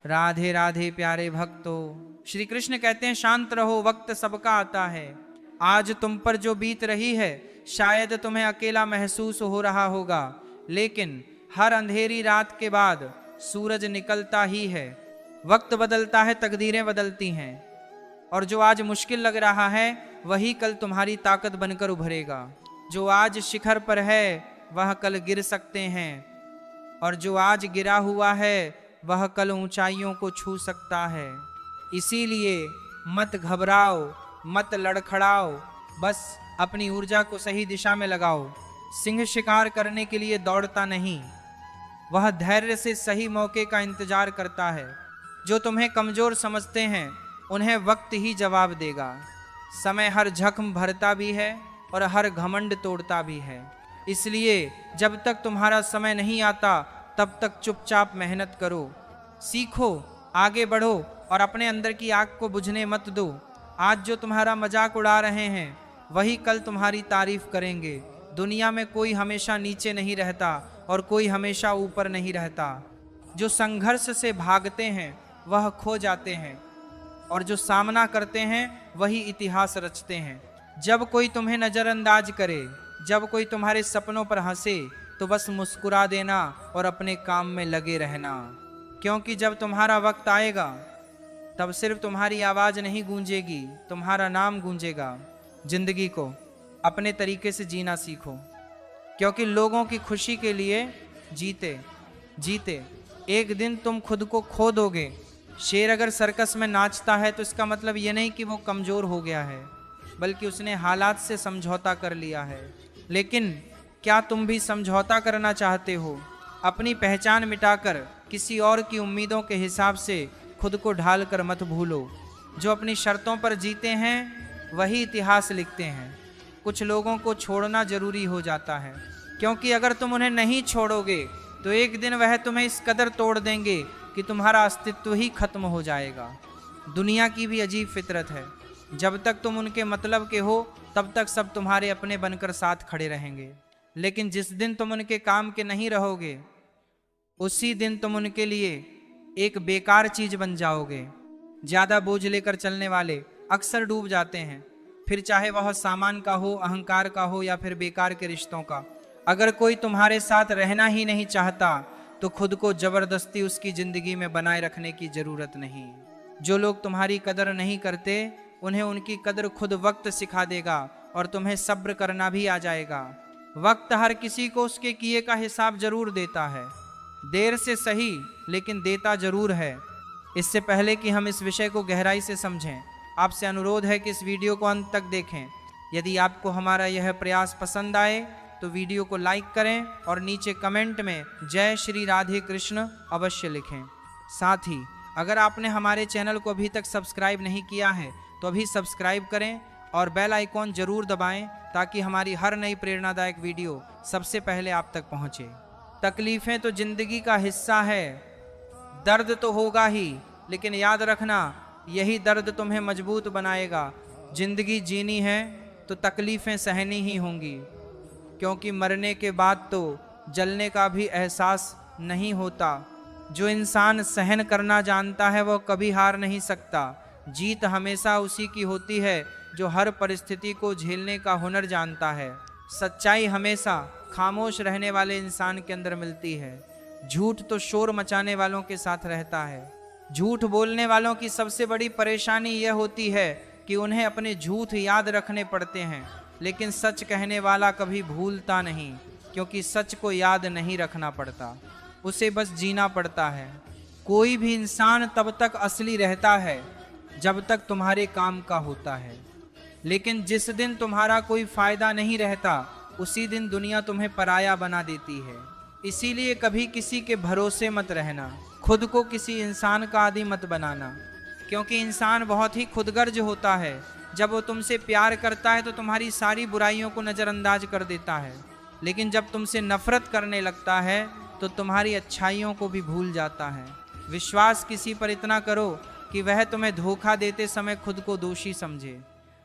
राधे राधे प्यारे भक्तों। श्री कृष्ण कहते हैं शांत रहो, वक्त सबका आता है। आज तुम पर जो बीत रही है शायद तुम्हें अकेला महसूस हो रहा होगा, लेकिन हर अंधेरी रात के बाद सूरज निकलता ही है। वक्त बदलता है, तकदीरें बदलती हैं, और जो आज मुश्किल लग रहा है वही कल तुम्हारी ताकत बनकर उभरेगा। जो आज शिखर पर है वह कल गिर सकते हैं, और जो आज गिरा हुआ है वह कल ऊंचाइयों को छू सकता है। इसीलिए मत घबराओ, मत लड़खड़ाओ, बस अपनी ऊर्जा को सही दिशा में लगाओ। सिंह शिकार करने के लिए दौड़ता नहीं, वह धैर्य से सही मौके का इंतजार करता है। जो तुम्हें कमजोर समझते हैं उन्हें वक्त ही जवाब देगा। समय हर जख्म भरता भी है और हर घमंड तोड़ता भी है। इसलिए जब तक तुम्हारा समय नहीं आता तब तक चुपचाप मेहनत करो, सीखो, आगे बढ़ो और अपने अंदर की आग को बुझने मत दो। आज जो तुम्हारा मजाक उड़ा रहे हैं वही कल तुम्हारी तारीफ करेंगे। दुनिया में कोई हमेशा नीचे नहीं रहता और कोई हमेशा ऊपर नहीं रहता। जो संघर्ष से भागते हैं वह खो जाते हैं, और जो सामना करते हैं वही इतिहास रचते हैं। जब कोई तुम्हें नज़रअंदाज करे, जब कोई तुम्हारे सपनों पर हंसे, तो बस मुस्कुरा देना और अपने काम में लगे रहना। क्योंकि जब तुम्हारा वक्त आएगा तब सिर्फ तुम्हारी आवाज़ नहीं गूंजेगी, तुम्हारा नाम गूंजेगा। जिंदगी को अपने तरीके से जीना सीखो, क्योंकि लोगों की खुशी के लिए जीते जीते एक दिन तुम खुद को खो दोगे। शेर अगर सर्कस में नाचता है तो इसका मतलब ये नहीं कि वो कमज़ोर हो गया है, बल्कि उसने हालात से समझौता कर लिया है। लेकिन क्या तुम भी समझौता करना चाहते हो? अपनी पहचान मिटाकर किसी और की उम्मीदों के हिसाब से खुद को ढाल कर मत भूलो। जो अपनी शर्तों पर जीते हैं वही इतिहास लिखते हैं। कुछ लोगों को छोड़ना जरूरी हो जाता है, क्योंकि अगर तुम उन्हें नहीं छोड़ोगे तो एक दिन वह तुम्हें इस कदर तोड़ देंगे कि तुम्हारा अस्तित्व ही खत्म हो जाएगा। दुनिया की भी अजीब फितरत है, जब तक तुम उनके मतलब के हो तब तक सब तुम्हारे अपने बनकर साथ खड़े रहेंगे, लेकिन जिस दिन तुम उनके काम के नहीं रहोगे उसी दिन तुम उनके लिए एक बेकार चीज बन जाओगे। ज्यादा बोझ लेकर चलने वाले अक्सर डूब जाते हैं, फिर चाहे वह सामान का हो, अहंकार का हो या फिर बेकार के रिश्तों का। अगर कोई तुम्हारे साथ रहना ही नहीं चाहता तो खुद को जबरदस्ती उसकी जिंदगी में बनाए रखने की जरूरत नहीं। जो लोग तुम्हारी कदर नहीं करते उन्हें उनकी कदर खुद वक्त सिखा देगा और तुम्हें सब्र करना भी आ जाएगा। वक्त हर किसी को उसके किए का हिसाब जरूर देता है, देर से सही लेकिन देता जरूर है। इससे पहले कि हम इस विषय को गहराई से समझें, आपसे अनुरोध है कि इस वीडियो को अंत तक देखें। यदि आपको हमारा यह प्रयास पसंद आए तो वीडियो को लाइक करें और नीचे कमेंट में जय श्री राधे कृष्ण अवश्य लिखें। साथ ही अगर आपने हमारे चैनल को अभी तक सब्सक्राइब नहीं किया है तो अभी सब्सक्राइब करें और बेल आइकॉन जरूर दबाएं, ताकि हमारी हर नई प्रेरणादायक वीडियो सबसे पहले आप तक पहुंचे। तकलीफ़ें तो जिंदगी का हिस्सा है, दर्द तो होगा ही, लेकिन याद रखना यही दर्द तुम्हें मजबूत बनाएगा। जिंदगी जीनी है तो तकलीफ़ें सहनी ही होंगी, क्योंकि मरने के बाद तो जलने का भी एहसास नहीं होता। जो इंसान सहन करना जानता है वह कभी हार नहीं सकता। जीत हमेशा उसी की होती है जो हर परिस्थिति को झेलने का हुनर जानता है। सच्चाई हमेशा खामोश रहने वाले इंसान के अंदर मिलती है। झूठ तो शोर मचाने वालों के साथ रहता है। झूठ बोलने वालों की सबसे बड़ी परेशानी यह होती है कि उन्हें अपने झूठ याद रखने पड़ते हैं, लेकिन सच कहने वाला कभी भूलता नहीं, क्योंकि सच को याद नहीं रखना पड़ता, उसे बस जीना पड़ता है। कोई भी इंसान तब तक असली रहता है जब तक तुम्हारे काम का होता है, लेकिन जिस दिन तुम्हारा कोई फायदा नहीं रहता उसी दिन दुनिया तुम्हें पराया बना देती है। इसीलिए कभी किसी के भरोसे मत रहना, खुद को किसी इंसान का आदी मत बनाना, क्योंकि इंसान बहुत ही खुदगर्ज होता है। जब वो तुमसे प्यार करता है तो तुम्हारी सारी बुराइयों को नज़रअंदाज कर देता है, लेकिन जब तुमसे नफरत करने लगता है तो तुम्हारी अच्छाइयों को भी भूल जाता है। विश्वास किसी पर इतना करो कि वह तुम्हें धोखा देते समय खुद को दोषी समझे,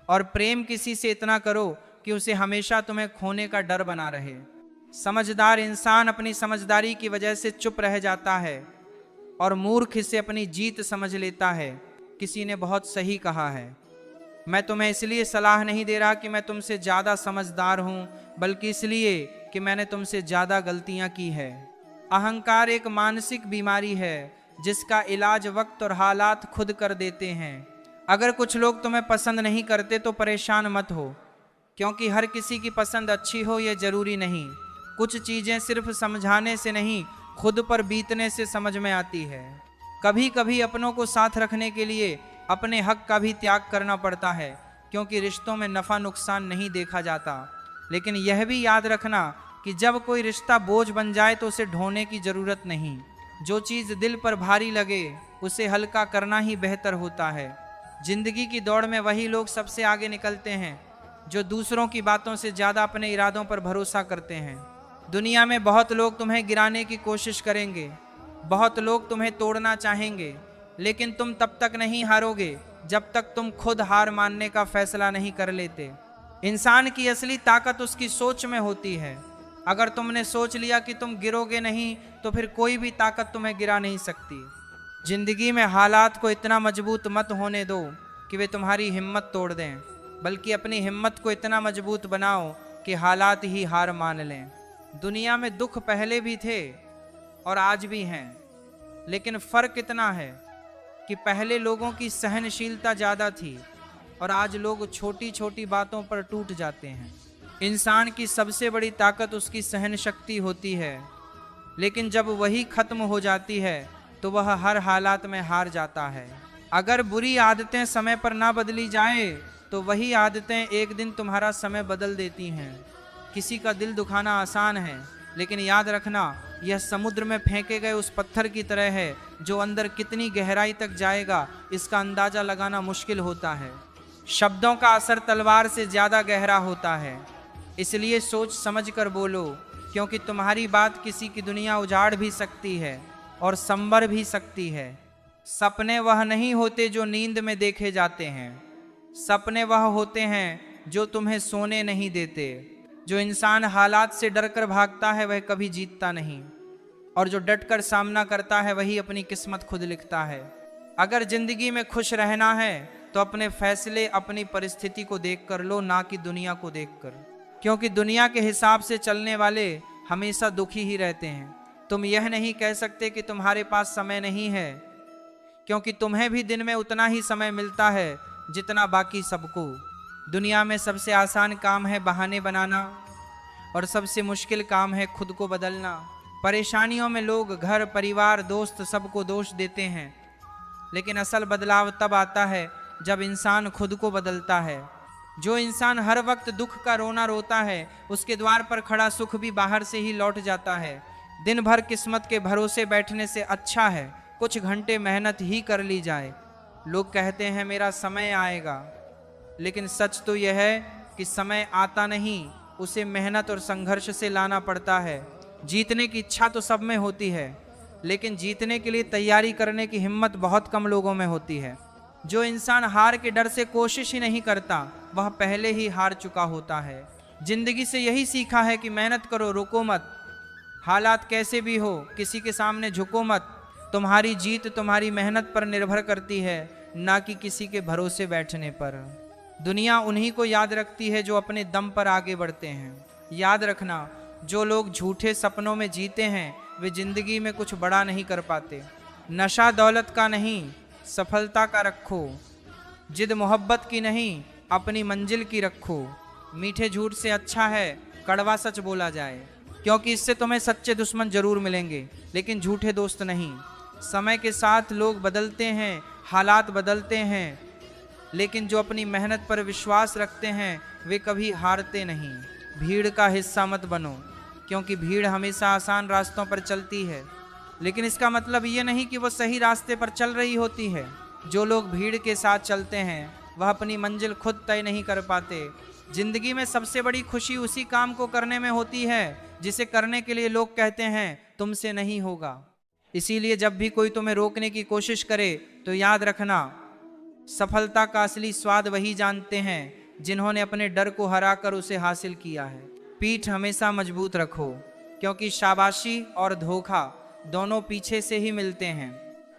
और प्रेम किसी से इतना करो कि उसे हमेशा तुम्हें खोने का डर बना रहे। समझदार इंसान अपनी समझदारी की वजह से चुप रह जाता है, और मूर्ख इसे अपनी जीत समझ लेता है। किसी ने बहुत सही कहा है। मैं तुम्हें इसलिए सलाह नहीं दे रहा कि मैं तुमसे ज़्यादा समझदार हूँ, बल्कि इसलिए कि मैंने तुमसे ज़्यादा गलतियाँ की है। अहंकार एक मानसिक बीमारी है जिसका इलाज वक्त और हालात खुद कर देते हैं। अगर कुछ लोग तुम्हें पसंद नहीं करते तो परेशान मत हो, क्योंकि हर किसी की पसंद अच्छी हो यह जरूरी नहीं। कुछ चीज़ें सिर्फ समझाने से नहीं, खुद पर बीतने से समझ में आती है। कभी कभी अपनों को साथ रखने के लिए अपने हक का भी त्याग करना पड़ता है, क्योंकि रिश्तों में नफ़ा नुकसान नहीं देखा जाता। लेकिन यह भी याद रखना कि जब कोई रिश्ता बोझ बन जाए तो उसे ढोने की ज़रूरत नहीं। जो चीज़ दिल पर भारी लगे उसे हल्का करना ही बेहतर होता है। जिंदगी की दौड़ में वही लोग सबसे आगे निकलते हैं जो दूसरों की बातों से ज़्यादा अपने इरादों पर भरोसा करते हैं। दुनिया में बहुत लोग तुम्हें गिराने की कोशिश करेंगे, बहुत लोग तुम्हें तोड़ना चाहेंगे, लेकिन तुम तब तक नहीं हारोगे जब तक तुम खुद हार मानने का फैसला नहीं कर लेते। इंसान की असली ताकत उसकी सोच में होती है। अगर तुमने सोच लिया कि तुम गिरोगे नहीं तो फिर कोई भी ताकत तुम्हें गिरा नहीं सकती। जिंदगी में हालात को इतना मजबूत मत होने दो कि वे तुम्हारी हिम्मत तोड़ दें, बल्कि अपनी हिम्मत को इतना मजबूत बनाओ कि हालात ही हार मान लें। दुनिया में दुख पहले भी थे और आज भी हैं, लेकिन फ़र्क इतना है कि पहले लोगों की सहनशीलता ज़्यादा थी और आज लोग छोटी छोटी बातों पर टूट जाते हैं। इंसान की सबसे बड़ी ताकत उसकी सहन शक्ति होती है, लेकिन जब वही खत्म हो जाती है तो वह हर हालात में हार जाता है। अगर बुरी आदतें समय पर ना बदली जाए तो वही आदतें एक दिन तुम्हारा समय बदल देती हैं। किसी का दिल दुखाना आसान है, लेकिन याद रखना यह समुद्र में फेंके गए उस पत्थर की तरह है जो अंदर कितनी गहराई तक जाएगा इसका अंदाजा लगाना मुश्किल होता है। शब्दों का असर तलवार से ज़्यादा गहरा होता है, इसलिए सोच समझ कर बोलो, क्योंकि तुम्हारी बात किसी की दुनिया उजाड़ भी सकती है और संवर भी सकती है। सपने वह नहीं होते जो नींद में देखे जाते हैं, सपने वह होते हैं जो तुम्हें सोने नहीं देते। जो इंसान हालात से डरकर भागता है वह कभी जीतता नहीं, और जो डटकर सामना करता है वही अपनी किस्मत खुद लिखता है। अगर जिंदगी में खुश रहना है तो अपने फैसले अपनी परिस्थिति को देखकर लो, ना कि दुनिया को देखकर, क्योंकि दुनिया के हिसाब से चलने वाले हमेशा दुखी ही रहते हैं। तुम यह नहीं कह सकते कि तुम्हारे पास समय नहीं है, क्योंकि तुम्हें भी दिन में उतना ही समय मिलता है जितना बाकी सबको। दुनिया में सबसे आसान काम है बहाने बनाना और सबसे मुश्किल काम है खुद को बदलना। परेशानियों में लोग घर, परिवार, दोस्त सबको दोष देते हैं, लेकिन असल बदलाव तब आता है जब इंसान खुद को बदलता है। जो इंसान हर वक्त दुख का रोना रोता है उसके द्वार पर खड़ा सुख भी बाहर से ही लौट जाता है। दिन भर किस्मत के भरोसे बैठने से अच्छा है कुछ घंटे मेहनत ही कर ली जाए। लोग कहते हैं मेरा समय आएगा, लेकिन सच तो यह है कि समय आता नहीं, उसे मेहनत और संघर्ष से लाना पड़ता है। जीतने की इच्छा तो सब में होती है, लेकिन जीतने के लिए तैयारी करने की हिम्मत बहुत कम लोगों में होती है। जो इंसान हार के डर से कोशिश ही नहीं करता वह पहले ही हार चुका होता है। जिंदगी से यही सीखा है कि मेहनत करो, रुको मत। हालात कैसे भी हो किसी के सामने झुको मत। तुम्हारी जीत तुम्हारी मेहनत पर निर्भर करती है, ना कि किसी के भरोसे बैठने पर। दुनिया उन्हीं को याद रखती है जो अपने दम पर आगे बढ़ते हैं। याद रखना, जो लोग झूठे सपनों में जीते हैं वे जिंदगी में कुछ बड़ा नहीं कर पाते। नशा दौलत का नहीं, सफलता का रखो। जिद मोहब्बत की नहीं, अपनी मंजिल की रखो। मीठे झूठ से अच्छा है कड़वा सच बोला जाए, क्योंकि इससे तुम्हें सच्चे दुश्मन जरूर मिलेंगे, लेकिन झूठे दोस्त नहीं। समय के साथ लोग बदलते हैं, हालात बदलते हैं, लेकिन जो अपनी मेहनत पर विश्वास रखते हैं वे कभी हारते नहीं। भीड़ का हिस्सा मत बनो, क्योंकि भीड़ हमेशा आसान रास्तों पर चलती है, लेकिन इसका मतलब ये नहीं कि वो सही रास्ते पर चल रही होती है। जो लोग भीड़ के साथ चलते हैं वह अपनी मंजिल खुद तय नहीं कर पाते। जिंदगी में सबसे बड़ी खुशी उसी काम को करने में होती है जिसे करने के लिए लोग कहते हैं तुमसे नहीं होगा। इसीलिए जब भी कोई तुम्हें रोकने की कोशिश करे तो याद रखना, सफलता का असली स्वाद वही जानते हैं जिन्होंने अपने डर को हराकर उसे हासिल किया है। पीठ हमेशा मजबूत रखो, क्योंकि शाबाशी और धोखा दोनों पीछे से ही मिलते हैं।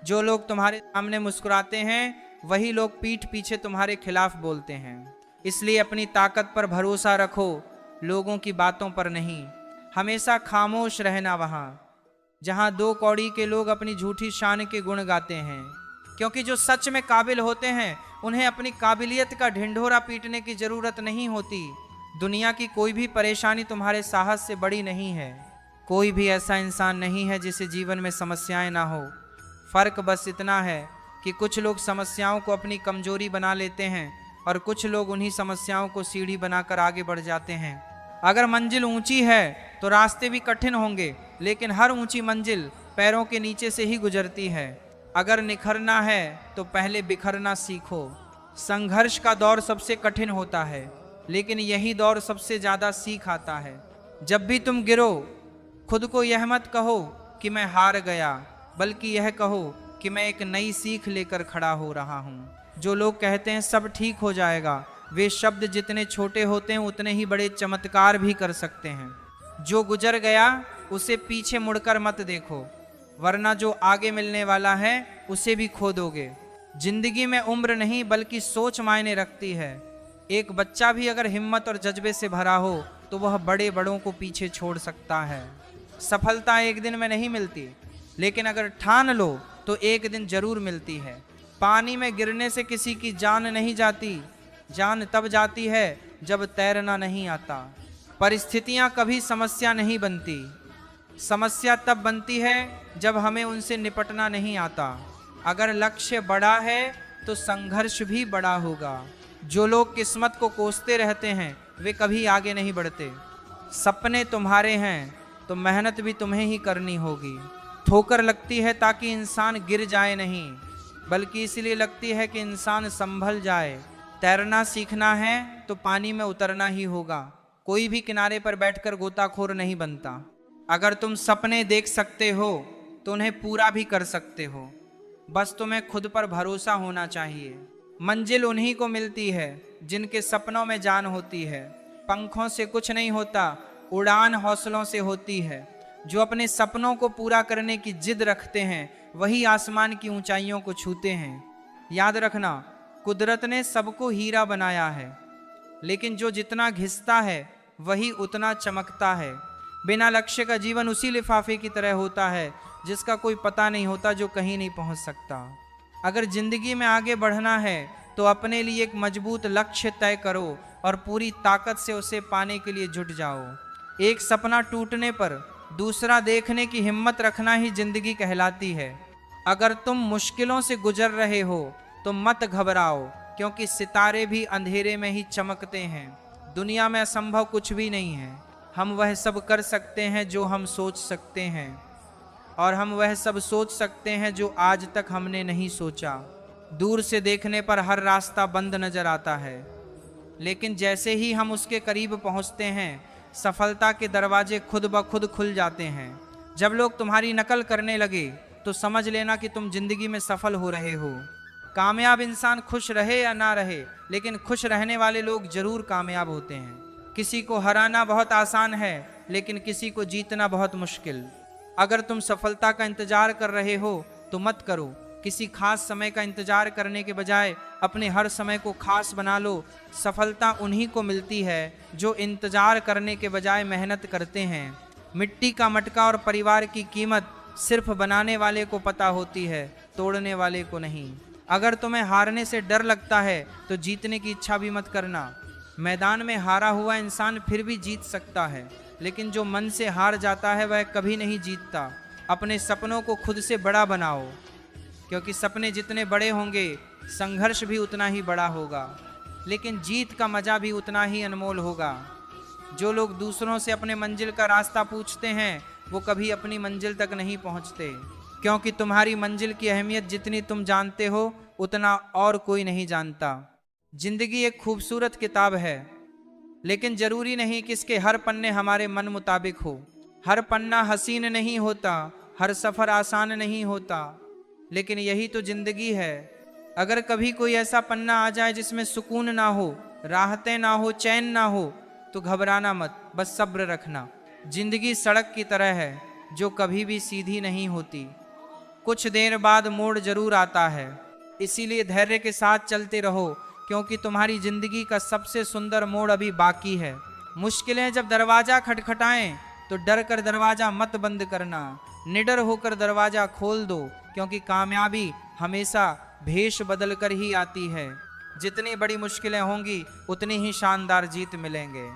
जो लोग तुम्हारे सामने मुस्कुराते हैं वही लोग पीठ पीछे तुम्हारे खिलाफ बोलते हैं। इसलिए अपनी ताकत पर भरोसा रखो, लोगों की बातों पर नहीं। हमेशा खामोश रहना वहां जहां दो कौड़ी के लोग अपनी झूठी शान के गुण गाते हैं, क्योंकि जो सच में काबिल होते हैं उन्हें अपनी काबिलियत का ढिंढोरा पीटने की जरूरत नहीं होती। दुनिया की कोई भी परेशानी तुम्हारे साहस से बड़ी नहीं है। कोई भी ऐसा इंसान नहीं है जिसे जीवन में समस्याएं ना हो। फर्क बस इतना है कि कुछ लोग समस्याओं को अपनी कमजोरी बना लेते हैं और कुछ लोग उन्हीं समस्याओं को सीढ़ी बनाकर आगे बढ़ जाते हैं। अगर मंजिल ऊंची है तो रास्ते भी कठिन होंगे, लेकिन हर ऊंची मंजिल पैरों के नीचे से ही गुजरती है। अगर निखरना है तो पहले बिखरना सीखो। संघर्ष का दौर सबसे कठिन होता है, लेकिन यही दौर सबसे ज्यादा सीख आता है। जब भी तुम गिरो, खुद को यह मत कहो कि मैं हार गया, बल्कि यह कहो कि मैं एक नई सीख लेकर खड़ा हो रहा हूँ। जो लोग कहते हैं सब ठीक हो जाएगा, वे शब्द जितने छोटे होते हैं उतने ही बड़े चमत्कार भी कर सकते हैं। जो गुजर गया उसे पीछे मुड़कर मत देखो, वरना जो आगे मिलने वाला है उसे भी खो दोगे। जिंदगी में उम्र नहीं बल्कि सोच मायने रखती है। एक बच्चा भी अगर हिम्मत और जज्बे से भरा हो तो वह बड़े बड़ों को पीछे छोड़ सकता है। सफलता एक दिन में नहीं मिलती, लेकिन अगर ठान लो तो एक दिन जरूर मिलती है। पानी में गिरने से किसी की जान नहीं जाती, जान तब जाती है जब तैरना नहीं आता। परिस्थितियां कभी समस्या नहीं बनती, समस्या तब बनती है जब हमें उनसे निपटना नहीं आता। अगर लक्ष्य बड़ा है तो संघर्ष भी बड़ा होगा। जो लोग किस्मत को कोसते रहते हैं वे कभी आगे नहीं बढ़ते। सपने तुम्हारे हैं तो मेहनत भी तुम्हें ही करनी होगी। ठोकर लगती है ताकि इंसान गिर जाए नहीं, बल्कि इसलिए लगती है कि इंसान संभल जाए। तैरना सीखना है तो पानी में उतरना ही होगा। कोई भी किनारे पर बैठकर गोताखोर नहीं बनता। अगर तुम सपने देख सकते हो तो उन्हें पूरा भी कर सकते हो, बस तुम्हें खुद पर भरोसा होना चाहिए। मंजिल उन्हीं को मिलती है जिनके सपनों में जान होती है। पंखों से कुछ नहीं होता, उड़ान हौसलों से होती है। जो अपने सपनों को पूरा करने की जिद रखते हैं वही आसमान की ऊंचाइयों को छूते हैं। याद रखना, कुदरत ने सबको हीरा बनाया है, लेकिन जो जितना घिसता है वही उतना चमकता है। बिना लक्ष्य का जीवन उसी लिफाफे की तरह होता है जिसका कोई पता नहीं होता, जो कहीं नहीं पहुंच सकता। अगर जिंदगी में आगे बढ़ना है तो अपने लिए एक मजबूत लक्ष्य तय करो और पूरी ताकत से उसे पाने के लिए जुट जाओ। एक सपना टूटने पर दूसरा देखने की हिम्मत रखना ही जिंदगी कहलाती है। अगर तुम मुश्किलों से गुजर रहे हो तो मत घबराओ, क्योंकि सितारे भी अंधेरे में ही चमकते हैं। दुनिया में असंभव कुछ भी नहीं है। हम वह सब कर सकते हैं जो हम सोच सकते हैं, और हम वह सब सोच सकते हैं जो आज तक हमने नहीं सोचा। दूर से देखने पर हर रास्ता बंद नजर आता है, लेकिन जैसे ही हम उसके करीब पहुंचते हैं सफलता के दरवाजे खुद ब खुद खुल जाते हैं। जब लोग तुम्हारी नकल करने लगे तो समझ लेना कि तुम जिंदगी में सफल हो रहे हो। कामयाब इंसान खुश रहे या ना रहे, लेकिन खुश रहने वाले लोग जरूर कामयाब होते हैं। किसी को हराना बहुत आसान है, लेकिन किसी को जीतना बहुत मुश्किल। अगर तुम सफलता का इंतजार कर रहे हो तो मत करो। किसी खास समय का इंतजार करने के बजाय अपने हर समय को खास बना लो। सफलता उन्हीं को मिलती है जो इंतजार करने के बजाय मेहनत करते हैं। मिट्टी का मटका और परिवार की कीमत सिर्फ बनाने वाले को पता होती है, तोड़ने वाले को नहीं। अगर तुम्हें हारने से डर लगता है तो जीतने की इच्छा भी मत करना। मैदान में हारा हुआ इंसान फिर भी जीत सकता है, लेकिन जो मन से हार जाता है वह कभी नहीं जीतता। अपने सपनों को खुद से बड़ा बनाओ, क्योंकि सपने जितने बड़े होंगे संघर्ष भी उतना ही बड़ा होगा, लेकिन जीत का मजा भी उतना ही अनमोल होगा। जो लोग दूसरों से अपने मंजिल का रास्ता पूछते हैं वो कभी अपनी मंजिल तक नहीं पहुंचते, क्योंकि तुम्हारी मंजिल की अहमियत जितनी तुम जानते हो उतना और कोई नहीं जानता। जिंदगी एक खूबसूरत किताब है, लेकिन जरूरी नहीं कि इसके हर पन्ने हमारे मन मुताबिक हो। हर पन्ना हसीन नहीं होता, हर सफर आसान नहीं होता, लेकिन यही तो जिंदगी है। अगर कभी कोई ऐसा पन्ना आ जाए जिसमें सुकून ना हो, राहतें ना हो, चैन ना हो, तो घबराना मत, बस सब्र रखना। जिंदगी सड़क की तरह है जो कभी भी सीधी नहीं होती। कुछ देर बाद मोड़ जरूर आता है। इसीलिए धैर्य के साथ चलते रहो, क्योंकि तुम्हारी जिंदगी का सबसे सुंदर मोड़ अभी बाकी है। मुश्किलें जब दरवाजा खटखटाएं तो डर कर दरवाजा मत बंद करना, निडर होकर दरवाजा खोल दो, क्योंकि कामयाबी हमेशा भेष बदल कर ही आती है। जितनी बड़ी मुश्किलें होंगी उतनी ही शानदार जीत मिलेंगे।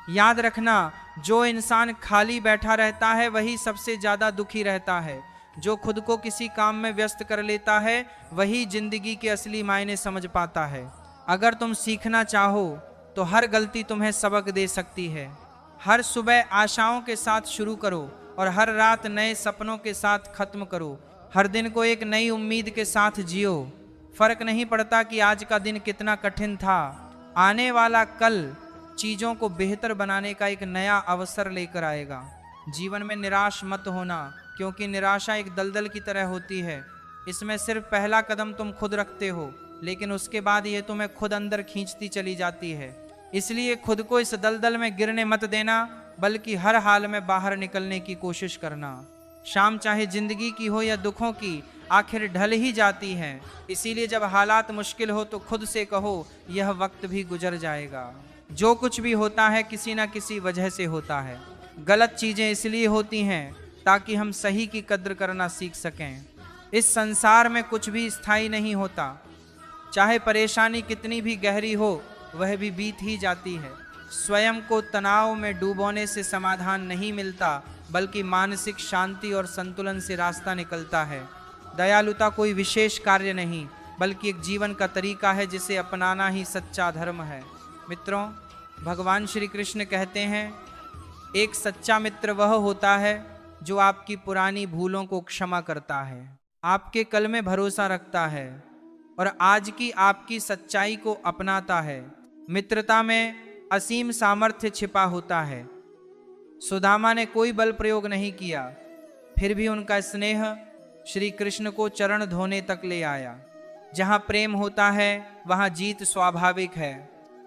याद रखना, जो इंसान खाली बैठा रहता है वही सबसे ज्यादा दुखी रहता है। जो खुद को किसी काम में व्यस्त कर लेता है वही जिंदगी के असली मायने समझ पाता है। अगर तुम सीखना चाहो तो हर गलती तुम्हें सबक दे सकती है। हर सुबह आशाओं के साथ शुरू करो और हर रात नए सपनों के साथ खत्म करो। हर दिन को एक नई उम्मीद के साथ जियो। फर्क नहीं पड़ता कि आज का दिन कितना कठिन था, आने वाला कल चीजों को बेहतर बनाने का एक नया अवसर लेकर आएगा। जीवन में निराश मत होना, क्योंकि निराशा एक दलदल की तरह होती है। इसमें सिर्फ पहला कदम तुम खुद रखते हो, लेकिन उसके बाद ये तुम्हें खुद अंदर खींचती चली जाती है। इसलिए खुद को इस दलदल में गिरने मत देना, बल्कि हर हाल में बाहर निकलने की कोशिश करना। शाम चाहे जिंदगी की हो या दुखों की, आखिर ढल ही जाती है। इसीलिए जब हालात मुश्किल हो तो खुद से कहो, यह वक्त भी गुजर जाएगा। जो कुछ भी होता है किसी ना किसी वजह से होता है। गलत चीजें इसलिए होती हैं ताकि हम सही की कद्र करना सीख सकें। इस संसार में कुछ भी स्थायी नहीं होता। चाहे परेशानी कितनी भी गहरी हो, वह भी बीत ही जाती है। स्वयं को तनाव में डूबोने से समाधान नहीं मिलता, बल्कि मानसिक शांति और संतुलन से रास्ता निकलता है। दयालुता कोई विशेष कार्य नहीं, बल्कि एक जीवन का तरीका है जिसे अपनाना ही सच्चा धर्म है। मित्रों, भगवान श्री कृष्ण कहते हैं, एक सच्चा मित्र वह होता है जो आपकी पुरानी भूलों को क्षमा करता है, आपके कल में भरोसा रखता है और आज की आपकी सच्चाई को अपनाता है। मित्रता में असीम सामर्थ्य छिपा होता है। सुदामा ने कोई बल प्रयोग नहीं किया, फिर भी उनका स्नेह श्री कृष्ण को चरण धोने तक ले आया। जहाँ प्रेम होता है वहाँ जीत स्वाभाविक है।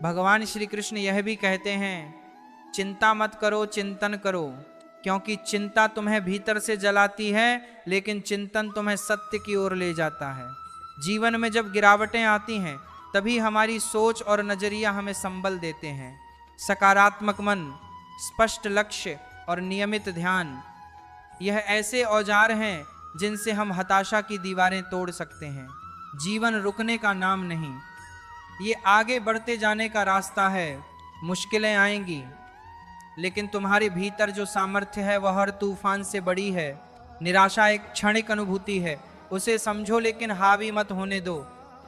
भगवान श्री कृष्ण यह भी कहते हैं, चिंता मत करो, चिंतन करो, क्योंकि चिंता तुम्हें भीतर से जलाती है, लेकिन चिंतन तुम्हें सत्य की ओर ले जाता है। जीवन में जब गिरावटें आती हैं तभी हमारी सोच और नजरिया हमें संबल देते हैं। सकारात्मक मन, स्पष्ट लक्ष्य और नियमित ध्यान, यह ऐसे औजार हैं जिनसे हम हताशा की दीवारें तोड़ सकते हैं। जीवन रुकने का नाम नहीं, ये आगे बढ़ते जाने का रास्ता है। मुश्किलें आएंगी, लेकिन तुम्हारे भीतर जो सामर्थ्य है वह हर तूफान से बड़ी है। निराशा एक क्षणिक अनुभूति है, उसे समझो लेकिन हावी मत होने दो।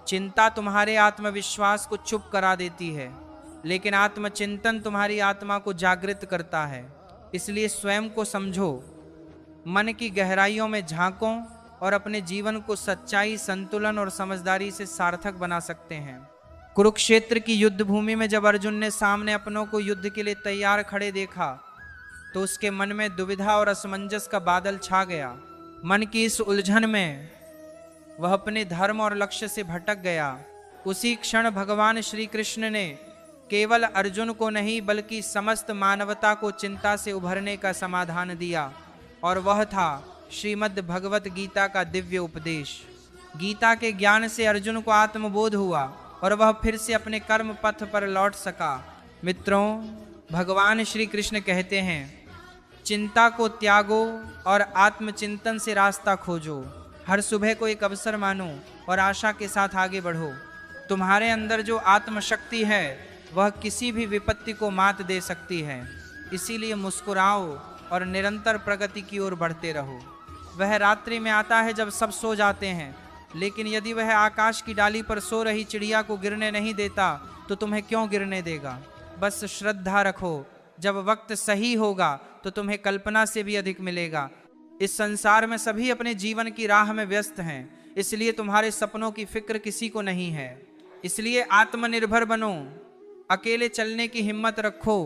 चिंता तुम्हारे आत्मविश्वास को चुप करा देती है, लेकिन आत्मचिंतन तुम्हारी आत्मा को जागृत करता है। इसलिए स्वयं को समझो, मन की गहराइयों में झांको और अपने जीवन को सच्चाई, संतुलन और समझदारी से सार्थक बना सकते हैं। कुरुक्षेत्र की युद्ध भूमि में जब अर्जुन ने सामने अपनों को युद्ध के लिए तैयार खड़े देखा तो उसके मन में दुविधा और असमंजस का बादल छा गया। मन की इस उलझन में वह अपने धर्म और लक्ष्य से भटक गया। उसी क्षण भगवान श्री कृष्ण ने केवल अर्जुन को नहीं बल्कि समस्त मानवता को चिंता से उभरने का समाधान दिया, और वह था श्रीमद् भगवत गीता का दिव्य उपदेश। गीता के ज्ञान से अर्जुन को आत्मबोध हुआ और वह फिर से अपने कर्म पथ पर लौट सका। मित्रों, भगवान श्री कृष्ण कहते हैं, चिंता को त्यागो और आत्मचिंतन से रास्ता खोजो। हर सुबह को एक अवसर मानो और आशा के साथ आगे बढ़ो। तुम्हारे अंदर जो आत्मशक्ति है वह किसी भी विपत्ति को मात दे सकती है। इसीलिए मुस्कुराओ और निरंतर प्रगति की ओर बढ़ते रहो। वह रात्रि में आता है जब सब सो जाते हैं, लेकिन यदि वह आकाश की डाली पर सो रही चिड़िया को गिरने नहीं देता तो तुम्हें क्यों गिरने देगा। बस श्रद्धा रखो, जब वक्त सही होगा तो तुम्हें कल्पना से भी अधिक मिलेगा। इस संसार में सभी अपने जीवन की राह में व्यस्त हैं, इसलिए तुम्हारे सपनों की फिक्र किसी को नहीं है। इसलिए आत्मनिर्भर बनो, अकेले चलने की हिम्मत रखो,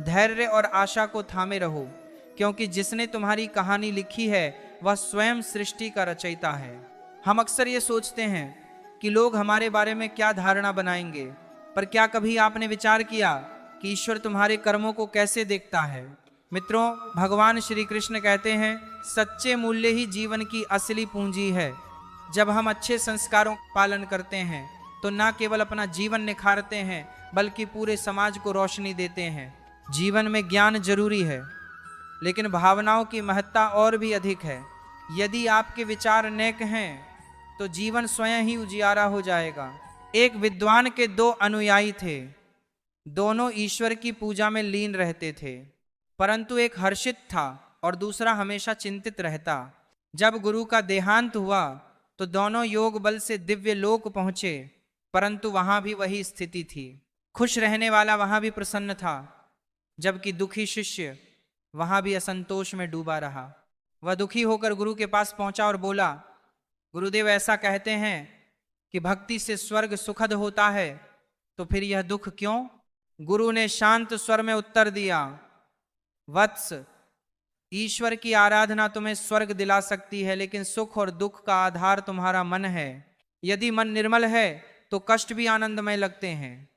धैर्य और आशा को थामे रहो, क्योंकि जिसने तुम्हारी कहानी लिखी है वह स्वयं सृष्टि का रचयिता है। हम अक्सर ये सोचते हैं कि लोग हमारे बारे में क्या धारणा बनाएंगे, पर क्या कभी आपने विचार किया कि ईश्वर तुम्हारे कर्मों को कैसे देखता है? मित्रों, भगवान श्री कृष्ण कहते हैं सच्चे मूल्य ही जीवन की असली पूंजी है। जब हम अच्छे संस्कारों का पालन करते हैं तो न केवल अपना जीवन निखारते हैं बल्कि पूरे समाज को रोशनी देते हैं। जीवन में ज्ञान जरूरी है, लेकिन भावनाओं की महत्ता और भी अधिक है। यदि आपके विचार नेक हैं तो जीवन स्वयं ही उजियारा हो जाएगा। एक विद्वान के दो अनुयायी थे, दोनों ईश्वर की पूजा में लीन रहते थे, परंतु एक हर्षित था और दूसरा हमेशा चिंतित रहता। जब गुरु का देहांत हुआ तो दोनों योग बल से दिव्य लोक पहुंचे, परंतु वहां भी वही स्थिति थी। खुश रहने वाला वहां भी प्रसन्न था, जबकि दुखी शिष्य वहां भी असंतोष में डूबा रहा। वह दुखी होकर गुरु के पास पहुंचा और बोला, गुरुदेव, ऐसा कहते हैं कि भक्ति से स्वर्ग सुखद होता है, तो फिर यह दुख क्यों? गुरु ने शांत स्वर में उत्तर दिया, वत्स, ईश्वर की आराधना तुम्हें स्वर्ग दिला सकती है, लेकिन सुख और दुख का आधार तुम्हारा मन है। यदि मन निर्मल है तो कष्ट भी आनंदमय लगते हैं,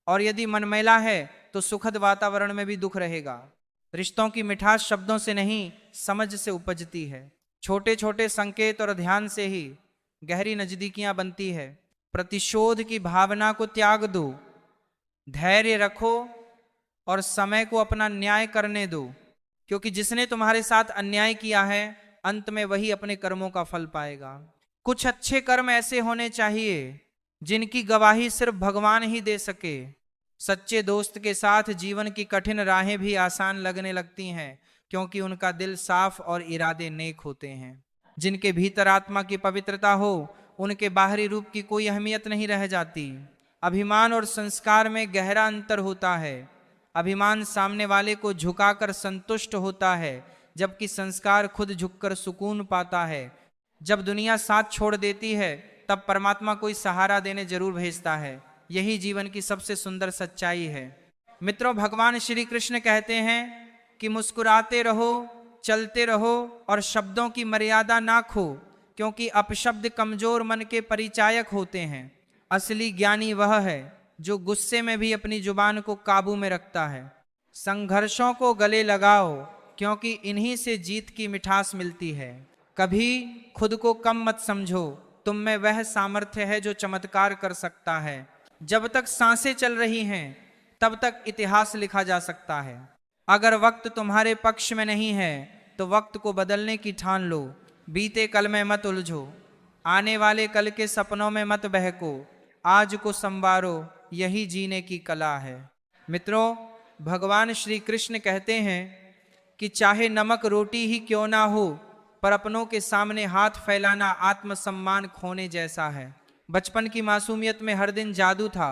और यदि मन मैला है तो सुखद वातावरण में भी दुख रहेगा। रिश्तों की मिठास शब्दों से नहीं, समझ से उपजती है। छोटे छोटे संकेत और ध्यान से ही गहरी नजदीकियां बनती है। प्रतिशोध की भावना को त्याग दो, धैर्य रखो और समय को अपना न्याय करने दो, क्योंकि जिसने तुम्हारे साथ अन्याय किया है अंत में वही अपने कर्मों का फल पाएगा। कुछ अच्छे कर्म ऐसे होने चाहिए जिनकी गवाही सिर्फ भगवान ही दे सके। सच्चे दोस्त के साथ जीवन की कठिन राहें भी आसान लगने लगती हैं, क्योंकि उनका दिल साफ और इरादे नेक होते हैं। जिनके भीतर आत्मा की पवित्रता हो, उनके बाहरी रूप की कोई अहमियत नहीं रह जाती। अभिमान और संस्कार में गहरा अंतर होता है। अभिमान सामने वाले को झुकाकर संतुष्ट होता है, जबकि संस्कार खुद झुककर सुकून पाता है। जब दुनिया साथ छोड़ देती है तब परमात्मा कोई सहारा देने जरूर भेजता है। यही जीवन की सबसे सुंदर सच्चाई है। मित्रों, भगवान श्री कृष्ण कहते हैं कि मुस्कुराते रहो, चलते रहो और शब्दों की मर्यादा ना खो, क्योंकि अपशब्द कमजोर मन के परिचायक होते हैं। असली ज्ञानी वह है जो गुस्से में भी अपनी जुबान को काबू में रखता है। संघर्षों को गले लगाओ, क्योंकि इन्हीं से जीत की मिठास मिलती है। कभी खुद को कम मत समझो, तुम में वह सामर्थ्य है जो चमत्कार कर सकता है। जब तक सांसें चल रही हैं तब तक इतिहास लिखा जा सकता है। अगर वक्त तुम्हारे पक्ष में नहीं है तो वक्त को बदलने की ठान लो। बीते कल में मत उलझो, आने वाले कल के सपनों में मत बहको, आज को संवारो, यही जीने की कला है। मित्रों, भगवान श्री कृष्ण कहते हैं कि चाहे नमक रोटी ही क्यों ना हो, पर अपनों के सामने हाथ फैलाना आत्मसम्मान खोने जैसा है। बचपन की मासूमियत में हर दिन जादू था,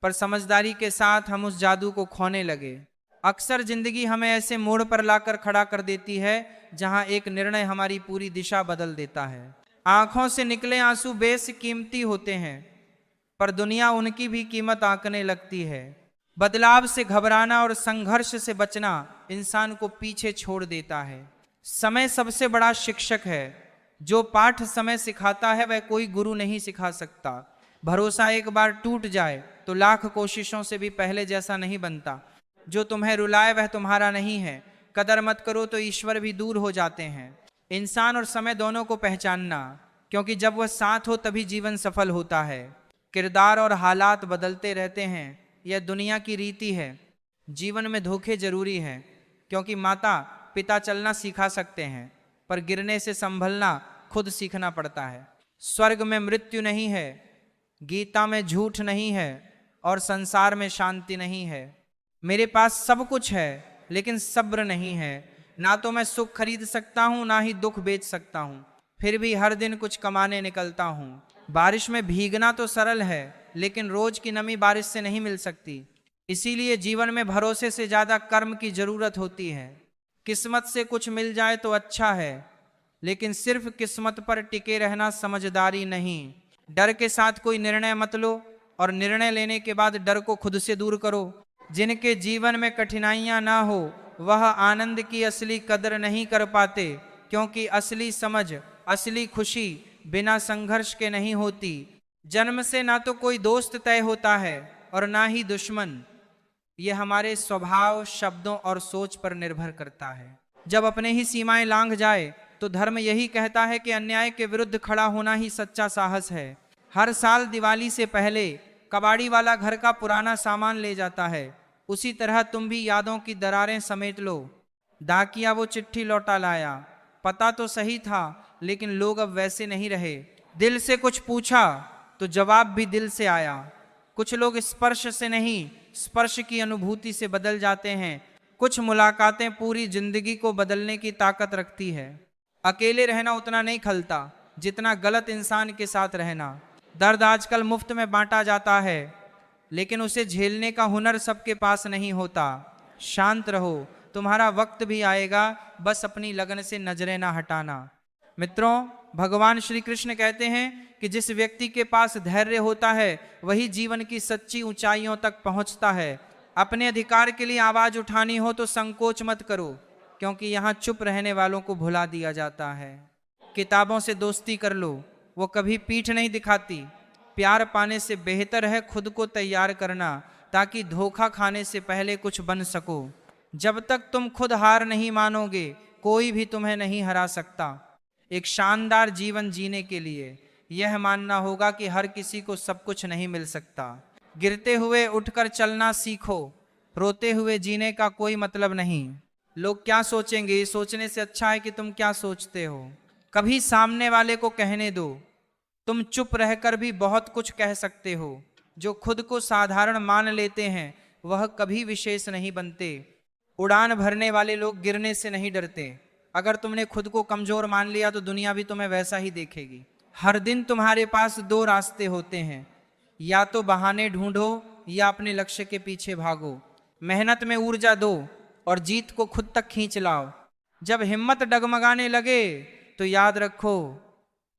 पर समझदारी के साथ हम उस जादू को खोने लगे। अक्सर जिंदगी हमें ऐसे मोड़ पर लाकर खड़ा कर देती है जहां एक निर्णय हमारी पूरी दिशा बदल देता है। आंखों से निकले आंसू बेस कीमती होते हैं, पर दुनिया उनकी भी कीमत आंकने लगती है। बदलाव से घबराना और संघर्ष से बचना इंसान को पीछे छोड़ देता है। समय सबसे बड़ा शिक्षक है। जो पाठ समय सिखाता है वह कोई गुरु नहीं सिखा सकता। भरोसा एक बार टूट जाए तो लाख कोशिशों से भी पहले जैसा नहीं बनता। जो तुम्हें रुलाए वह तुम्हारा नहीं है। कदर मत करो तो ईश्वर भी दूर हो जाते हैं। इंसान और समय दोनों को पहचानना, क्योंकि जब वह साथ हो तभी जीवन सफल होता है। किरदार और हालात बदलते रहते हैं, यह दुनिया की रीति है। जीवन में धोखे जरूरी है, क्योंकि माता पिता चलना सिखा सकते हैं, पर गिरने से संभलना खुद सीखना पड़ता है। स्वर्ग में मृत्यु नहीं है, गीता में झूठ नहीं है और संसार में शांति नहीं है। मेरे पास सब कुछ है लेकिन सब्र नहीं है। ना तो मैं सुख खरीद सकता हूँ, ना ही दुख बेच सकता हूँ, फिर भी हर दिन कुछ कमाने निकलता हूँ। बारिश में भीगना तो सरल है, लेकिन रोज की नमी बारिश से नहीं मिल सकती। इसीलिए जीवन में भरोसे से ज्यादा कर्म की जरूरत होती है। किस्मत से कुछ मिल जाए तो अच्छा है, लेकिन सिर्फ किस्मत पर टिके रहना समझदारी नहीं। डर के साथ कोई निर्णय मत लो, और निर्णय लेने के बाद डर को खुद से दूर करो। जिनके जीवन में कठिनाइयां ना हो वह आनंद की असली कदर नहीं कर पाते, क्योंकि असली समझ, असली खुशी बिना संघर्ष के नहीं होती। जन्म से ना तो कोई दोस्त तय होता है और ना ही दुश्मन। ये हमारे स्वभाव, शब्दों और सोच पर निर्भर करता है। जब अपने ही सीमाएं लांघ जाए तो धर्म यही कहता है कि अन्याय के विरुद्ध खड़ा होना ही सच्चा साहस है। हर साल दिवाली से पहले कबाड़ी वाला घर का पुराना सामान ले जाता है, उसी तरह तुम भी यादों की दरारें समेट लो। डाकिया वो चिट्ठी लौटा लाया, पता तो सही था लेकिन लोग अब वैसे नहीं रहे। दिल से कुछ पूछा तो जवाब भी दिल से आया। कुछ लोग स्पर्श से नहीं, स्पर्श की अनुभूति से बदल जाते हैं। कुछ मुलाकातें पूरी जिंदगी को बदलने की ताकत रखती है। अकेले रहना उतना नहीं खलता जितना गलत इंसान के साथ रहना। दर्द आजकल मुफ्त में बांटा जाता है, लेकिन उसे झेलने का हुनर सबके पास नहीं होता। शांत रहो, तुम्हारा वक्त भी आएगा, बस अपनी लगन से नजरें ना हटाना। मित्रों, भगवान श्री कृष्ण कहते हैं कि जिस व्यक्ति के पास धैर्य होता है वही जीवन की सच्ची ऊंचाइयों तक पहुंचता है। अपने अधिकार के लिए आवाज उठानी हो तो संकोच मत करो, क्योंकि यहाँ चुप रहने वालों को भुला दिया जाता है। किताबों से दोस्ती कर लो, वो कभी पीठ नहीं दिखाती। प्यार पाने से बेहतर है खुद को तैयार करना, ताकि धोखा खाने से पहले कुछ बन सको। जब तक तुम खुद हार नहीं मानोगे, कोई भी तुम्हें नहीं हरा सकता। एक शानदार जीवन जीने के लिए यह मानना होगा कि हर किसी को सब कुछ नहीं मिल सकता। गिरते हुए उठकर चलना सीखो, रोते हुए जीने का कोई मतलब नहीं। लोग क्या सोचेंगे, ये सोचने से अच्छा है कि तुम क्या सोचते हो। कभी सामने वाले को कहने दो, तुम चुप रहकर भी बहुत कुछ कह सकते हो। जो खुद को साधारण मान लेते हैं वह कभी विशेष नहीं बनते। उड़ान भरने वाले लोग गिरने से नहीं डरते। अगर तुमने खुद को कमजोर मान लिया तो दुनिया भी तुम्हें वैसा ही देखेगी। हर दिन तुम्हारे पास दो रास्ते होते हैं, या तो बहाने ढूंढो या अपने लक्ष्य के पीछे भागो। मेहनत में ऊर्जा दो और जीत को खुद तक खींच लाओ। जब हिम्मत डगमगाने लगे तो याद रखो,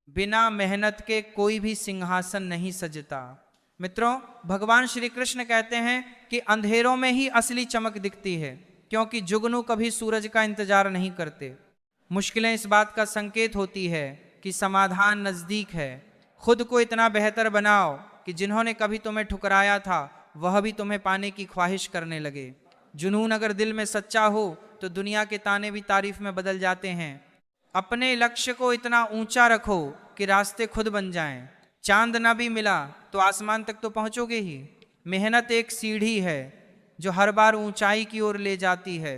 बिना मेहनत के कोई भी सिंहासन नहीं सजता। मित्रों, भगवान श्री कृष्ण कहते हैं कि अंधेरों में ही असली चमक दिखती है, क्योंकि जुगनू कभी सूरज का इंतजार नहीं करते। मुश्किलें इस बात का संकेत होती है कि समाधान नजदीक है। खुद को इतना बेहतर बनाओ कि जिन्होंने कभी तुम्हें ठुकराया था वह भी तुम्हें पाने की ख्वाहिश करने लगे। जुनून अगर दिल में सच्चा हो तो दुनिया के ताने भी तारीफ में बदल जाते हैं। अपने लक्ष्य को इतना ऊंचा रखो कि रास्ते खुद बन जाएं। चांद ना भी मिला तो आसमान तक तो पहुंचोगे ही। मेहनत एक सीढ़ी है जो हर बार ऊंचाई की ओर ले जाती है।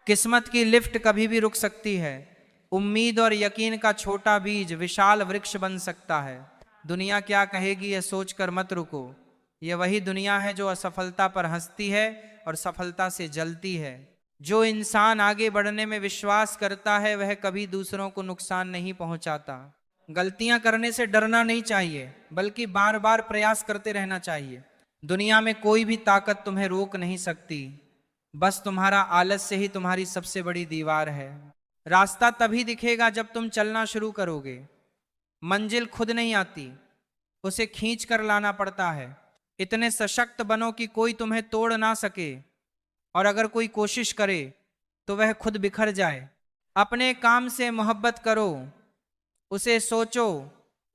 किस्मत की लिफ्ट कभी भी रुक सकती है। उम्मीद और यकीन का छोटा बीज विशाल वृक्ष बन सकता है। दुनिया क्या कहेगी यह सोचकर मत रुको। यह वही दुनिया है जो असफलता पर हंसती है और सफलता से जलती है। जो इंसान आगे बढ़ने में विश्वास करता है वह कभी दूसरों को नुकसान नहीं पहुंचाता। गलतियां करने से डरना नहीं चाहिए, बल्कि बार बार प्रयास करते रहना चाहिए। दुनिया में कोई भी ताकत तुम्हें रोक नहीं सकती, बस तुम्हारा आलस्य ही तुम्हारी सबसे बड़ी दीवार है। रास्ता तभी दिखेगा जब तुम चलना शुरू करोगे। मंजिल खुद नहीं आती, उसे खींच कर लाना पड़ता है। इतने सशक्त बनो कि कोई तुम्हें तोड़ ना सके, और अगर कोई कोशिश करे तो वह खुद बिखर जाए। अपने काम से मोहब्बत करो, उसे सोचो,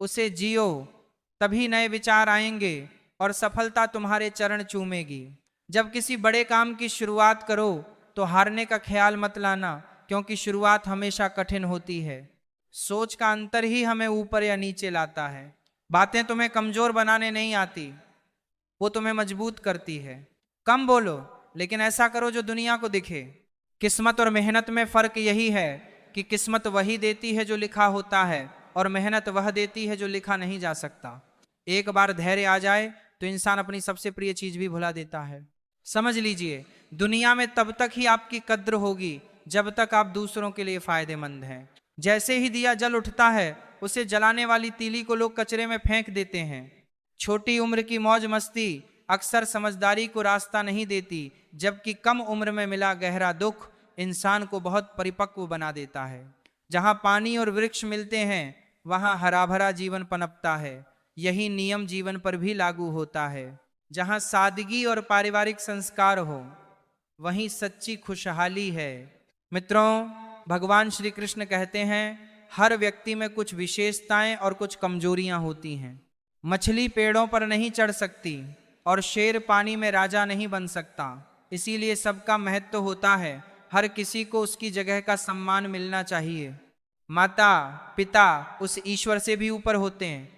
उसे जियो, तभी नए विचार आएंगे और सफलता तुम्हारे चरण चूमेगी। जब किसी बड़े काम की शुरुआत करो तो हारने का ख्याल मत लाना, क्योंकि शुरुआत हमेशा कठिन होती है। सोच का अंतर ही हमें ऊपर या नीचे लाता है। बातें तुम्हें कमजोर बनाने नहीं आती, वो तुम्हें मजबूत करती है। कम बोलो, लेकिन ऐसा करो जो दुनिया को दिखे। किस्मत और मेहनत में फर्क यही है कि किस्मत वही देती है जो लिखा होता है, और मेहनत वह देती है जो लिखा नहीं जा सकता। एक बार धैर्य आ जाए तो इंसान अपनी सबसे प्रिय चीज भी भुला देता है। समझ लीजिए, दुनिया में तब तक ही आपकी कद्र होगी जब तक आप दूसरों के लिए फायदेमंद हैं। जैसे ही दिया जल उठता है, उसे जलाने वाली तीली को लोग कचरे में फेंक देते हैं। छोटी उम्र की मौज मस्ती अक्सर समझदारी को रास्ता नहीं देती, जबकि कम उम्र में मिला गहरा दुख इंसान को बहुत परिपक्व बना देता है। जहां पानी और वृक्ष मिलते हैं वहां हरा भरा जीवन पनपता है। यही नियम जीवन पर भी लागू होता है। जहां सादगी और पारिवारिक संस्कार हो वहीं सच्ची खुशहाली है। मित्रों, भगवान श्री कृष्ण कहते हैं, हर व्यक्ति में कुछ विशेषताएं और कुछ कमजोरियां होती हैं। मछली पेड़ों पर नहीं चढ़ सकती और शेर पानी में राजा नहीं बन सकता। इसीलिए सबका महत्व होता है, हर किसी को उसकी जगह का सम्मान मिलना चाहिए। माता पिता उस ईश्वर से भी ऊपर होते हैं,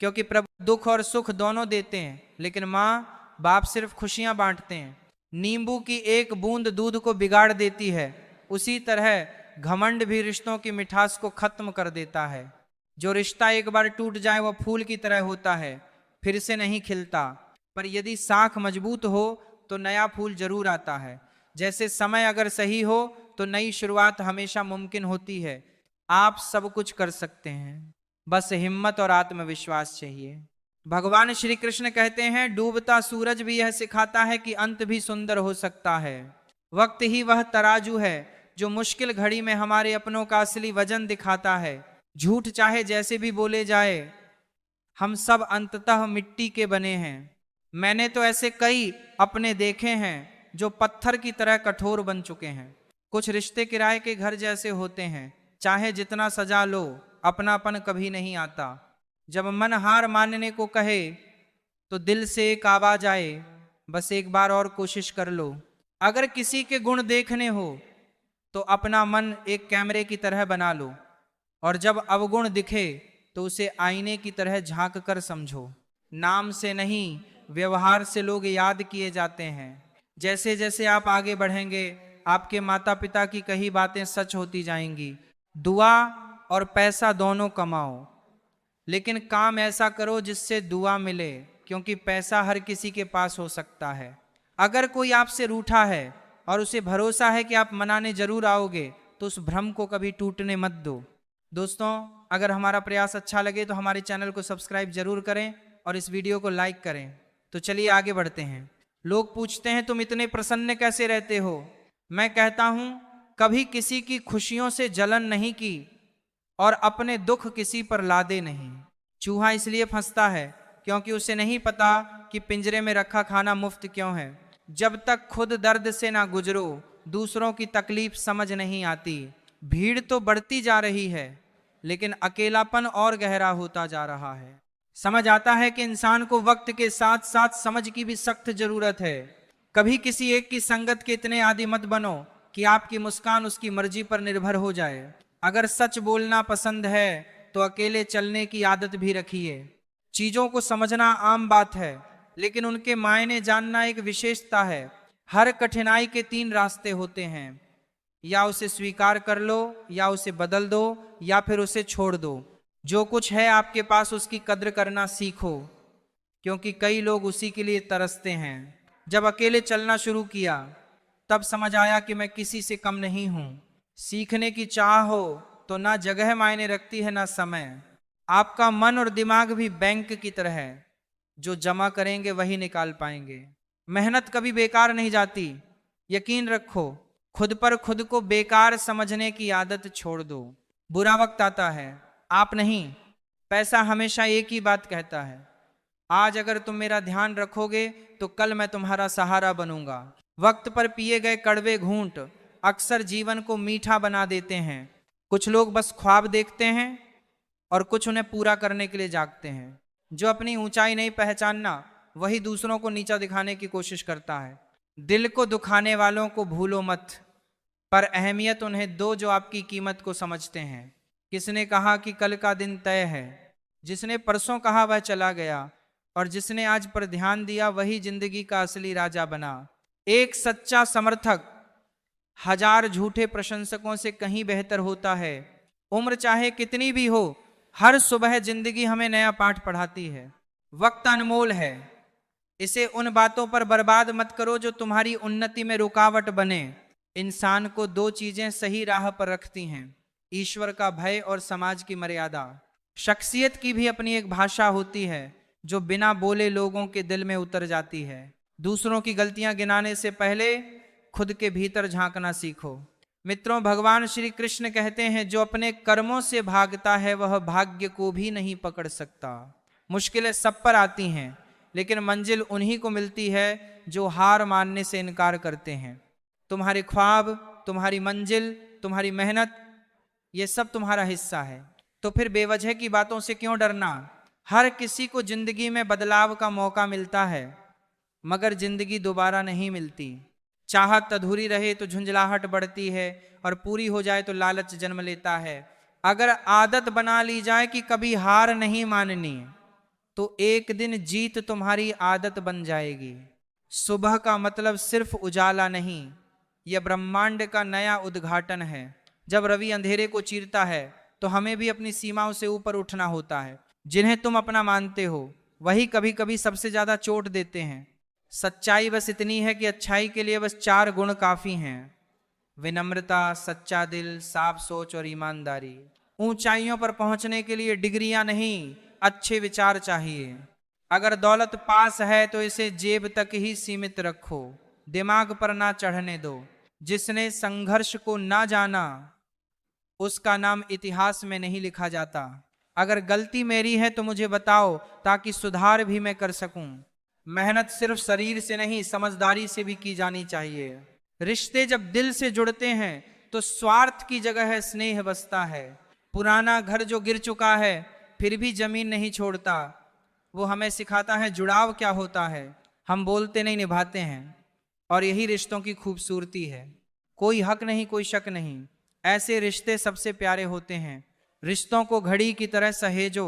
क्योंकि प्रभु दुख और सुख दोनों देते हैं, लेकिन माँ बाप सिर्फ खुशियां बांटते हैं। नींबू की एक बूंद दूध को बिगाड़ देती है, उसी तरह घमंड भी रिश्तों की मिठास को खत्म कर देता है। जो रिश्ता एक बार टूट जाए वह फूल की तरह होता है, फिर से नहीं खिलता, पर यदि साख मजबूत हो तो नया फूल जरूर आता है। जैसे समय अगर सही हो तो नई शुरुआत हमेशा मुमकिन होती है। आप सब कुछ कर सकते हैं, बस हिम्मत और आत्मविश्वास चाहिए। भगवान श्री कृष्ण कहते हैं, डूबता सूरज भी यह सिखाता है कि अंत भी सुंदर हो सकता है। वक्त ही वह तराजू है जो मुश्किल घड़ी में हमारे अपनों का असली वजन दिखाता है। झूठ चाहे जैसे भी बोले जाए, हम सब अंततः मिट्टी के बने हैं। मैंने तो ऐसे कई अपने देखे हैं जो पत्थर की तरह कठोर बन चुके हैं। कुछ रिश्ते किराए के घर जैसे होते हैं, चाहे जितना सजा लो अपनापन कभी नहीं आता। जब मन हार मानने को कहे तो दिल से एक आवाज आए, बस एक बार और कोशिश कर लो। अगर किसी के गुण देखने हो तो अपना मन एक कैमरे की तरह बना लो, और जब अवगुण दिखे तो उसे आईने की तरह झांक कर समझो। नाम से नहीं, व्यवहार से लोग याद किए जाते हैं। जैसे जैसे आप आगे बढ़ेंगे, आपके माता पिता की कही बातें सच होती जाएंगी। दुआ और पैसा दोनों कमाओ, लेकिन काम ऐसा करो जिससे दुआ मिले, क्योंकि पैसा हर किसी के पास हो सकता है। अगर कोई आपसे रूठा है और उसे भरोसा है कि आप मनाने जरूर आओगे, तो उस भ्रम को कभी टूटने मत दो। दोस्तों, अगर हमारा प्रयास अच्छा लगे तो हमारे चैनल को सब्सक्राइब जरूर करें और इस वीडियो को लाइक करें। तो चलिए आगे बढ़ते हैं। लोग पूछते हैं, तुम इतने प्रसन्न कैसे रहते हो? मैं कहता हूं, कभी किसी की खुशियों से जलन नहीं की और अपने दुख किसी पर लादे नहीं। चूहा इसलिए फंसता है क्योंकि उसे नहीं पता कि पिंजरे में रखा खाना मुफ्त क्यों है। जब तक खुद दर्द से ना गुजरो, दूसरों की तकलीफ समझ नहीं आती। भीड़ तो बढ़ती जा रही है, लेकिन अकेलापन और गहरा होता जा रहा है। समझ आता है कि इंसान को वक्त के साथ साथ समझ की भी सख्त जरूरत है। कभी किसी एक की संगत के इतने आदी मत बनो कि आपकी मुस्कान उसकी मर्जी पर निर्भर हो जाए। अगर सच बोलना पसंद है तो अकेले चलने की आदत भी रखिए। चीजों को समझना आम बात है, लेकिन उनके मायने जानना एक विशेषता है। हर कठिनाई के 3 रास्ते होते हैं, या उसे स्वीकार कर लो, या उसे बदल दो, या फिर उसे छोड़ दो। जो कुछ है आपके पास उसकी कद्र करना सीखो, क्योंकि कई लोग उसी के लिए तरसते हैं। जब अकेले चलना शुरू किया तब समझ आया कि मैं किसी से कम नहीं हूं। सीखने की चाह हो तो ना जगह मायने रखती है ना समय। आपका मन और दिमाग भी बैंक की तरह है, जो जमा करेंगे वही निकाल पाएंगे। मेहनत कभी बेकार नहीं जाती, यकीन रखो। खुद पर खुद को बेकार समझने की आदत छोड़ दो। बुरा वक्त आता है, आप नहीं, पैसा हमेशा एक ही बात कहता है, आज अगर तुम मेरा ध्यान रखोगे तो कल मैं तुम्हारा सहारा बनूंगा। वक्त पर पिए गए कड़वे घूंट अक्सर जीवन को मीठा बना देते हैं। कुछ लोग बस ख्वाब देखते हैं और कुछ उन्हें पूरा करने के लिए जागते हैं। जो अपनी ऊंचाई नहीं पहचानना, वही दूसरों को नीचा दिखाने की कोशिश करता है। दिल को दुखाने वालों को भूलो मत, पर अहमियत उन्हें दो जो आपकी कीमत को समझते हैं। किसने कहा कि कल का दिन तय है? जिसने परसों कहा वह चला गया, और जिसने आज पर ध्यान दिया वही जिंदगी का असली राजा बना। एक सच्चा समर्थक 1000 झूठे प्रशंसकों से कहीं बेहतर होता है। उम्र चाहे कितनी भी हो, हर सुबह जिंदगी हमें नया पाठ पढ़ाती है। वक्त अनमोल है, इसे उन बातों पर बर्बाद मत करो जो तुम्हारी उन्नति में रुकावट बने। इंसान को 2 चीजें सही राह पर रखती हैं, ईश्वर का भय और समाज की मर्यादा। शख्सियत की भी अपनी एक भाषा होती है जो बिना बोले लोगों के दिल में उतर जाती है। दूसरों की गलतियां गिनाने से पहले खुद के भीतर झांकना सीखो। मित्रों, भगवान श्री कृष्ण कहते हैं, जो अपने कर्मों से भागता है वह भाग्य को भी नहीं पकड़ सकता। मुश्किलें सब पर आती हैं, लेकिन मंजिल उन्हीं को मिलती है जो हार मानने से इनकार करते हैं। तुम्हारे ख्वाब, तुम्हारी मंजिल, तुम्हारी मेहनत, ये सब तुम्हारा हिस्सा है। तो फिर बेवजह की बातों से क्यों डरना? हर किसी को जिंदगी में बदलाव का मौका मिलता है, मगर जिंदगी दोबारा नहीं मिलती। चाहत अधूरी रहे तो झुंझलाहट बढ़ती है, और पूरी हो जाए तो लालच जन्म लेता है। अगर आदत बना ली जाए कि कभी हार नहीं माननी, तो एक दिन जीत तुम्हारी आदत बन जाएगी। सुबह का मतलब सिर्फ उजाला नहीं, यह ब्रह्मांड का नया उद्घाटन है। जब रवि अंधेरे को चीरता है तो हमें भी अपनी सीमाओं से ऊपर उठना होता है। जिन्हें तुम अपना मानते हो वही कभी कभी सबसे ज्यादा चोट देते हैं। सच्चाई बस इतनी है कि अच्छाई के लिए बस 4 गुण काफी हैं: विनम्रता, सच्चा दिल, साफ सोच और ईमानदारी। ऊंचाइयों पर पहुंचने के लिए डिग्रियां नहीं, अच्छे विचार चाहिए। अगर दौलत पास है तो इसे जेब तक ही सीमित रखो, दिमाग पर ना चढ़ने दो। जिसने संघर्ष को ना जाना उसका नाम इतिहास में नहीं लिखा जाता। अगर गलती मेरी है तो मुझे बताओ, ताकि सुधार भी मैं कर सकूं। मेहनत सिर्फ शरीर से नहीं, समझदारी से भी की जानी चाहिए। रिश्ते जब दिल से जुड़ते हैं तो स्वार्थ की जगह स्नेह बसता है। पुराना घर जो गिर चुका है फिर भी जमीन नहीं छोड़ता, वो हमें सिखाता है जुड़ाव क्या होता है। हम बोलते नहीं, निभाते हैं, और यही रिश्तों की खूबसूरती है। कोई हक नहीं, कोई शक नहीं, ऐसे रिश्ते सबसे प्यारे होते हैं। रिश्तों को घड़ी की तरह सहेजो,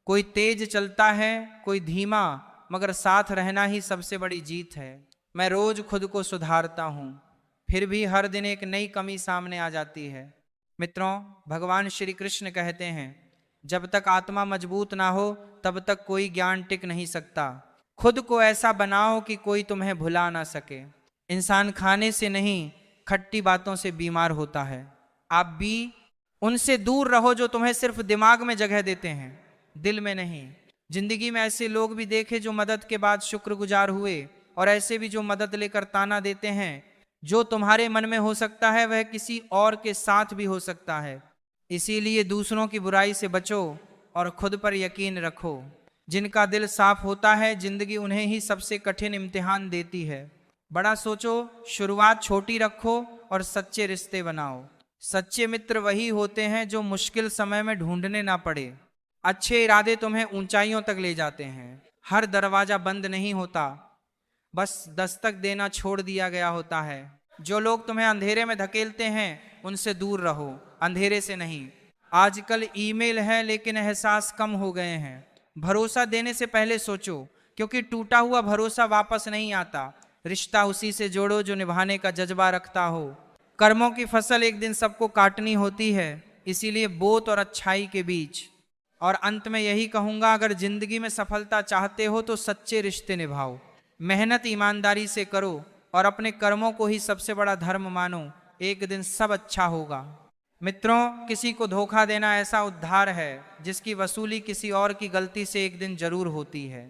कोई तेज चलता है, कोई धीमा, मगर साथ रहना ही सबसे बड़ी जीत है। मैं रोज खुद को सुधारता हूँ, फिर भी हर दिन एक नई कमी सामने आ जाती है। मित्रों, भगवान श्री कृष्ण कहते हैं, जब तक आत्मा मजबूत ना हो तब तक कोई ज्ञान टिक नहीं सकता। खुद को ऐसा बनाओ कि कोई तुम्हें भुला ना सके। इंसान खाने से नहीं, खट्टी बातों से बीमार होता है। आप भी उनसे दूर रहो जो तुम्हें सिर्फ दिमाग में जगह देते हैं, दिल में नहीं। जिंदगी में ऐसे लोग भी देखे जो मदद के बाद शुक्रगुजार हुए, और ऐसे भी जो मदद लेकर ताना देते हैं। जो तुम्हारे मन में हो सकता है वह किसी और के साथ भी हो सकता है। इसीलिए दूसरों की बुराई से बचो और खुद पर यकीन रखो। जिनका दिल साफ होता है जिंदगी उन्हें ही सबसे कठिन इम्तिहान देती है। बड़ा सोचो, शुरुआत छोटी रखो और सच्चे रिश्ते बनाओ। सच्चे मित्र वही होते हैं जो मुश्किल समय में ढूंढने ना पड़े। अच्छे इरादे तुम्हें ऊंचाइयों तक ले जाते हैं। हर दरवाजा बंद नहीं होता, बस दस्तक देना छोड़ दिया गया होता है। जो लोग तुम्हें अंधेरे में धकेलते हैं उनसे दूर रहो, अंधेरे से नहीं। आजकल ईमेल है लेकिन एहसास कम हो गए हैं। भरोसा देने से पहले सोचो, क्योंकि टूटा हुआ भरोसा वापस नहीं आता। रिश्ता उसी से जोड़ो जो निभाने का जज्बा रखता हो। कर्मों की फसल एक दिन सबको काटनी होती है, इसीलिए बोत और अच्छाई के बीच। और अंत में यही कहूंगा, अगर जिंदगी में सफलता चाहते हो तो सच्चे रिश्ते निभाओ, मेहनत ईमानदारी से करो और अपने कर्मों को ही सबसे बड़ा धर्म मानो। एक दिन सब अच्छा होगा। मित्रों, किसी को धोखा देना ऐसा उद्धार है जिसकी वसूली किसी और की गलती से एक दिन जरूर होती है।